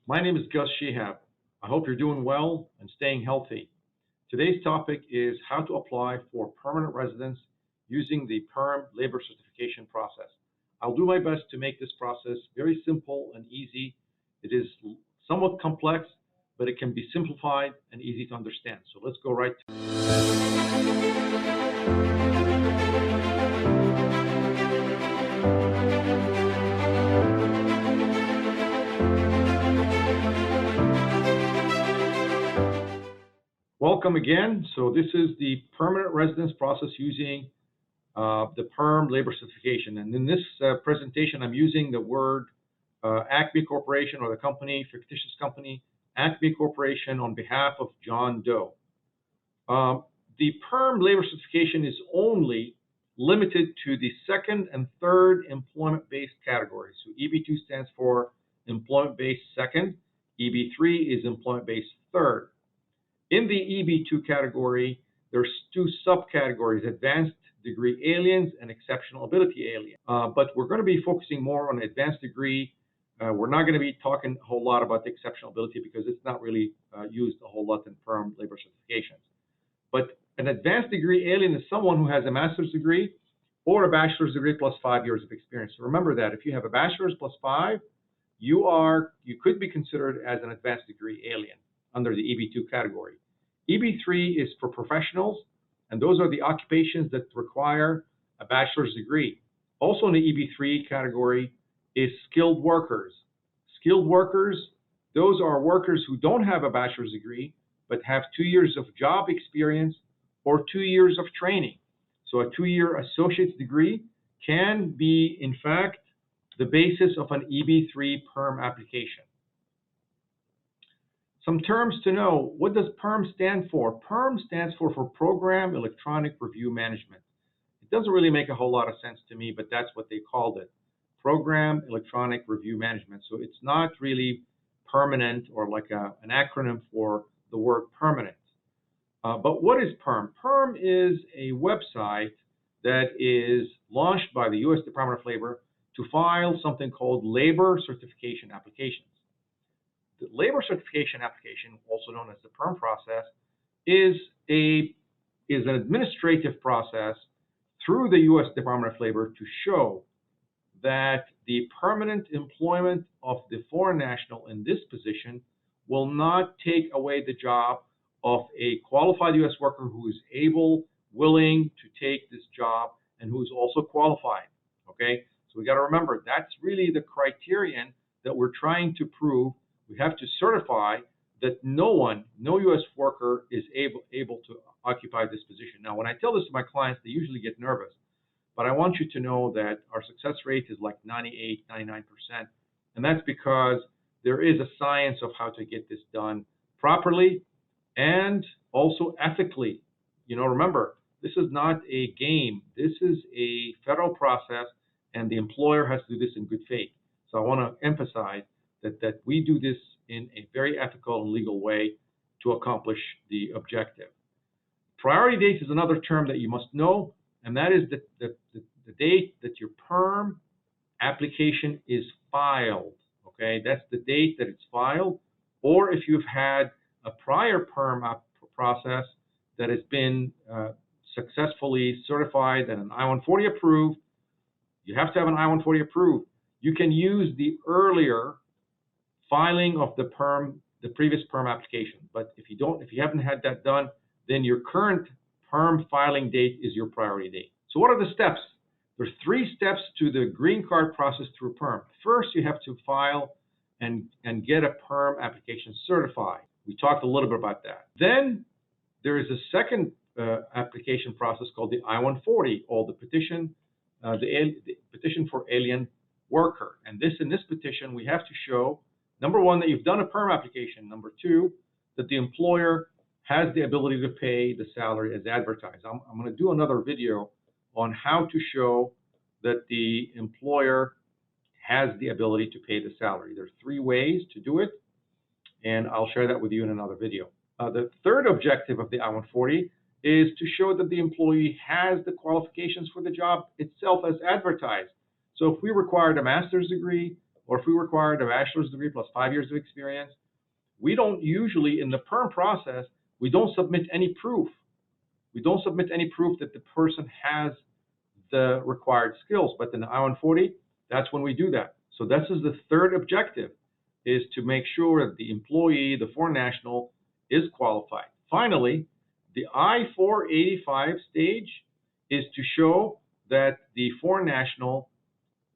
My name is Gus Shehab. I hope you're doing well and staying healthy. Today's topic is how to apply for permanent residence using the PERM Labor Certification Process. I'll do my best to make this process very simple and easy. It is somewhat complex, but it can be simplified and easy to understand. So let's go right to Welcome again. So this is the permanent residence process using the PERM Labor Certification. And in this presentation, I'm using the word Acme Corporation, or the company, fictitious company, Acme Corporation, on behalf of John Doe. The PERM Labor Certification is only limited to the second and third employment-based categories. So EB2 stands for employment-based second, EB3 is employment-based third. In the EB2 category, there's two subcategories: advanced degree aliens and exceptional ability aliens. But we're going to be focusing more on advanced degree. We're not going to be talking a whole lot about the exceptional ability because it's not really used a whole lot in PERM labor certifications. But an advanced degree alien is someone who has a master's degree or a bachelor's degree plus 5 years of experience. So remember that if you have a bachelor's plus 5, you could be considered as an advanced degree alien under the EB2 category. EB3 is for professionals, and those are the occupations that require a bachelor's degree. Also in the EB3 category is skilled workers. Skilled workers, those are workers who don't have a bachelor's degree, but have 2 years of job experience or 2 years of training. So a 2-year associate's degree can be, in fact, the basis of an EB3 PERM application. Some terms to know. What does PERM stand for? PERM stands for Program Electronic Review Management. It doesn't really make a whole lot of sense to me, but that's what they called it. Program Electronic Review Management. So it's not really permanent or like an acronym for the word permanent. But what is PERM? PERM is a website that is launched by the U.S. Department of Labor to file something called labor certification applications. The labor certification application, also known as the PERM process, is an administrative process through the U.S. Department of Labor to show that the permanent employment of the foreign national in this position will not take away the job of a qualified U.S. worker who is able, willing to take this job, and who is also qualified. Okay, so we got to remember that's really the criterion that we're trying to prove. We have to certify that no U.S. worker is able to occupy this position. Now, when I tell this to my clients, they usually get nervous. But I want you to know that our success rate is like 98, 99%. And that's because there is a science of how to get this done properly and also ethically. You know, remember, this is not a game. This is a federal process, and the employer has to do this in good faith. So I want to emphasize that we do this in a very ethical and legal way to accomplish the objective. Priority date is another term that you must know, and that is the date that your PERM application is filed. Okay, that's the date that it's filed. Or if you've had a prior PERM process that has been successfully certified and an I-140 approved, you have to have an I-140 approved. You can use the earlier filing of the previous PERM application. But if you haven't had that done, then your current PERM filing date is your priority date. So what are the steps? There's 3 steps to the green card process through PERM. First, you have to file and get a PERM application certified. We talked a little bit about that. Then there is a second application process called the I-140, or the petition for alien worker. And in this petition, we have to show, number 1, that you've done a PERM application. Number 2, that the employer has the ability to pay the salary as advertised. I'm going to do another video on how to show that the employer has the ability to pay the salary. There's 3 ways to do it, and I'll share that with you in another video. The third objective of the I-140 is to show that the employee has the qualifications for the job itself as advertised. So if we required a master's degree or if we required a bachelor's degree plus 5 years of experience, we don't usually, in the PERM process, we don't submit any proof. We don't submit any proof that the person has the required skills. But in the I-140, that's when we do that. So this is the third objective, is to make sure that the employee, the foreign national, is qualified. Finally, the I-485 stage is to show that the foreign national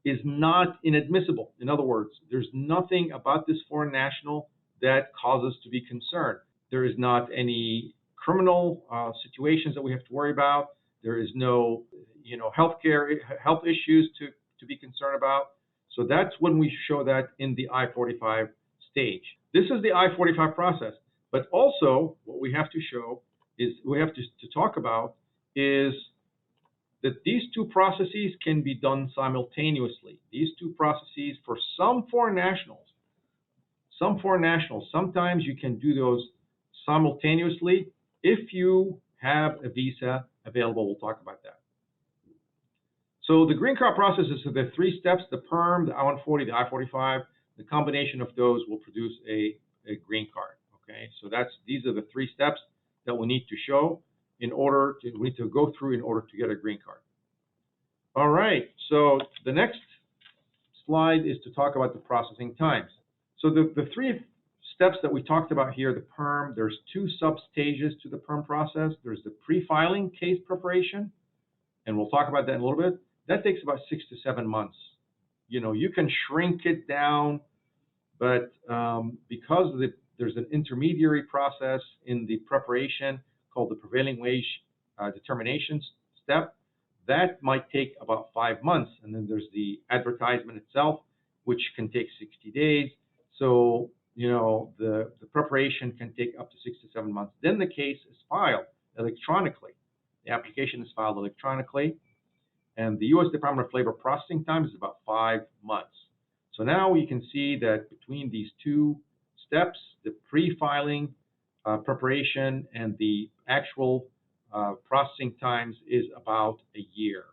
is not inadmissible. In other words, there's nothing about this foreign national that causes to be concerned. There is not any criminal situations that we have to worry about. There is no, health issues to be concerned about. So that's when we show that in the I-45 stage. This is the I-45 process. But also, what we have to show is, we have to talk about is that these two processes can be done simultaneously. These two processes, for some foreign nationals, sometimes you can do those simultaneously if you have a visa available. We'll talk about that. So the green card process is the three steps: the PERM, the I-140, the I-45. The combination of those will produce a green card. Okay, so these are the three steps that we need to show we need to go through in order to get a green card. All right, so the next slide is to talk about the processing times. So the three steps that we talked about here, the PERM, there's two sub-stages to the PERM process. There's the pre-filing case preparation, and we'll talk about that in a little bit. That takes about 6 to 7 months. You can shrink it down, but because there's an intermediary process in the preparation called the prevailing wage determination step, that might take about 5 months. And then there's the advertisement itself, which can take 60 days. So, the preparation can take up to 6 to 7 months. Then the case is filed electronically. The application is filed electronically. And the U.S. Department of Labor processing time is about 5 months. So now we can see that between these two steps, the pre-filing preparation and the actual processing times is about a year.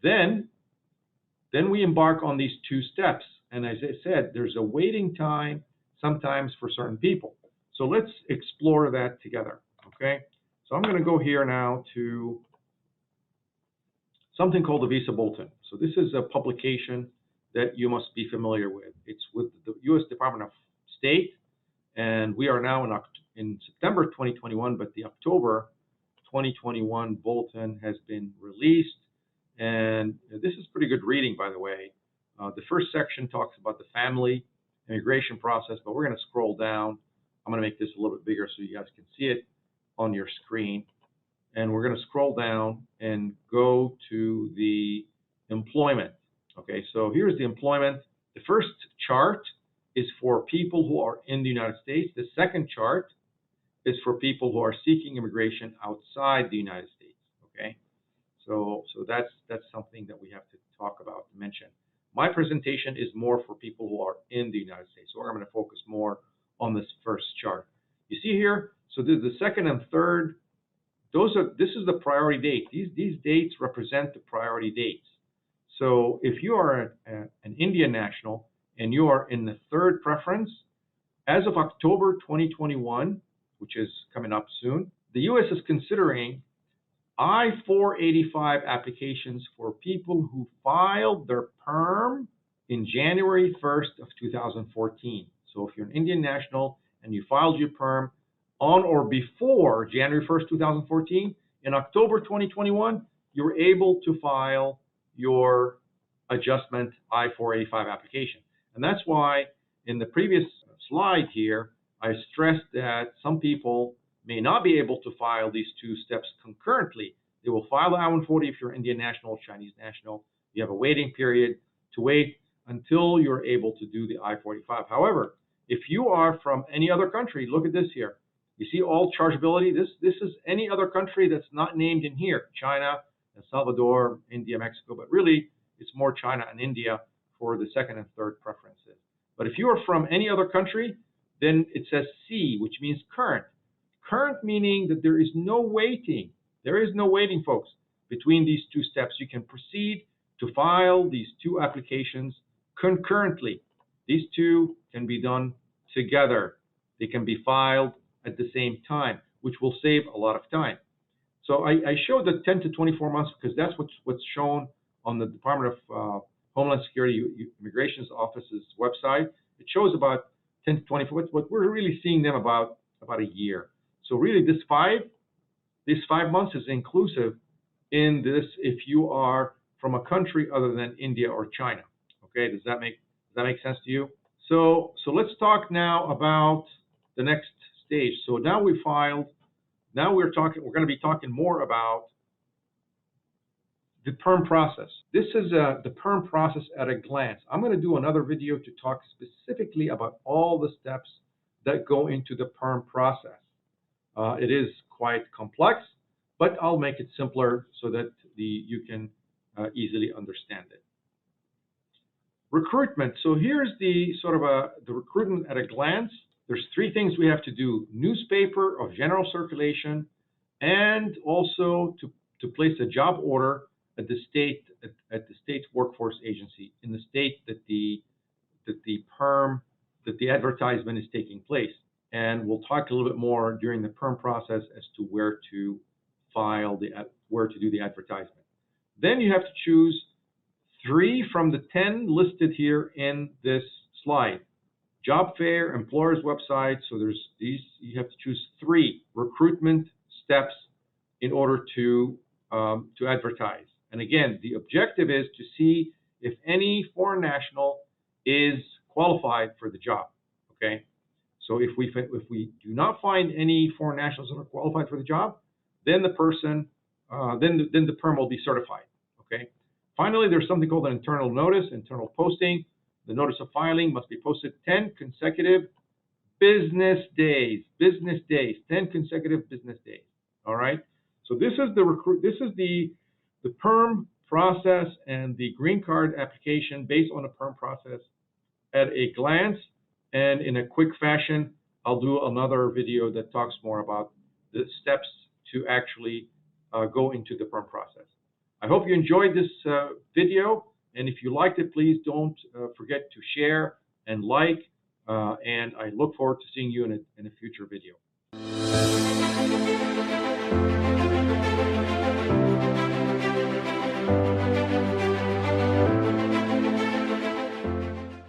Then we embark on these two steps. And as I said, there's a waiting time sometimes for certain people. So let's explore that together, okay? So I'm going to go here now to something called the Visa Bulletin. So this is a publication that you must be familiar with. It's with the U.S. Department of State, and we are now in September 2021, but the October 2021 bulletin has been released. And this is pretty good reading, by the way. The first section talks about the family immigration process, but we're going to scroll down. I'm going to make this a little bit bigger so you guys can see it on your screen. And we're going to scroll down and go to the employment. Okay, so here's the employment. The first chart is for people who are in the United States. The second chart is for people who are seeking immigration outside the United States. Okay, so that's something that we have to talk about, to mention. My presentation is more for people who are in the United States, so I'm going to focus more on this first chart. You see here, so the second and third, this is the priority date. These dates represent the priority dates. So if you are an Indian national and you are in the third preference, as of October 2021, which is coming up soon, the U.S. is considering I-485 applications for people who filed their PERM in January 1st of 2014. So if you're an Indian national and you filed your PERM on or before January 1st, 2014, in October 2021, you're able to file your adjustment I-485 application. And that's why in the previous slide here, I stressed that some people may not be able to file these two steps concurrently. They will file the I-140 if you're Indian national, Chinese national. You have a waiting period to wait until you're able to do the I-485. However, if you are from any other country, look at this here. You see all chargeability? This is any other country that's not named in here. China, El Salvador, India, Mexico, but really it's more China and India for the second and third preferences. But if you are from any other country, then it says C, which means current. Current meaning that there is no waiting. There is no waiting, folks, between these two steps. You can proceed to file these two applications concurrently. These two can be done together. They can be filed at the same time, which will save a lot of time. So I showed the 10 to 24 months because that's what's shown on the Department of Homeland Security Immigration's office's website. It shows about 10 to 24, but we're really seeing them about a year. So really this 5 months is inclusive in this if you are from a country other than India or China. Okay, does that make sense to you? So let's talk now about the next stage. So now we filed. Now we're going to be talking more about the PERM process. This is the PERM process at a glance. I'm going to do another video to talk specifically about all the steps that go into the PERM process. It is quite complex, but I'll make it simpler so that you can easily understand it. Recruitment. So here's the sort of the recruitment at a glance. There's 3 things we have to do: newspaper of general circulation, and also to place a job order at the state workforce agency in the state that the advertisement is taking place. And we'll talk a little bit more during the PERM process as to where to do the advertisement. Then you have to choose 3 from the 10 listed here in this slide. Job fair, employer's website. So there's these. You have to choose 3 recruitment steps in order to advertise. And again, the objective is to see if any foreign national is qualified for the job. Okay. So if we do not find any foreign nationals that are qualified for the job, then the person then the PERM will be certified. Okay. Finally, there's something called an internal notice, internal posting. The notice of filing must be posted 10 consecutive business days. 10 consecutive business days. All right. So this is the PERM process and the green card application based on the PERM process at a glance. And in a quick fashion, I'll do another video that talks more about the steps to actually go into the PERM process. I hope you enjoyed this video, and if you liked it, please don't forget to share and like, and I look forward to seeing you in a future video.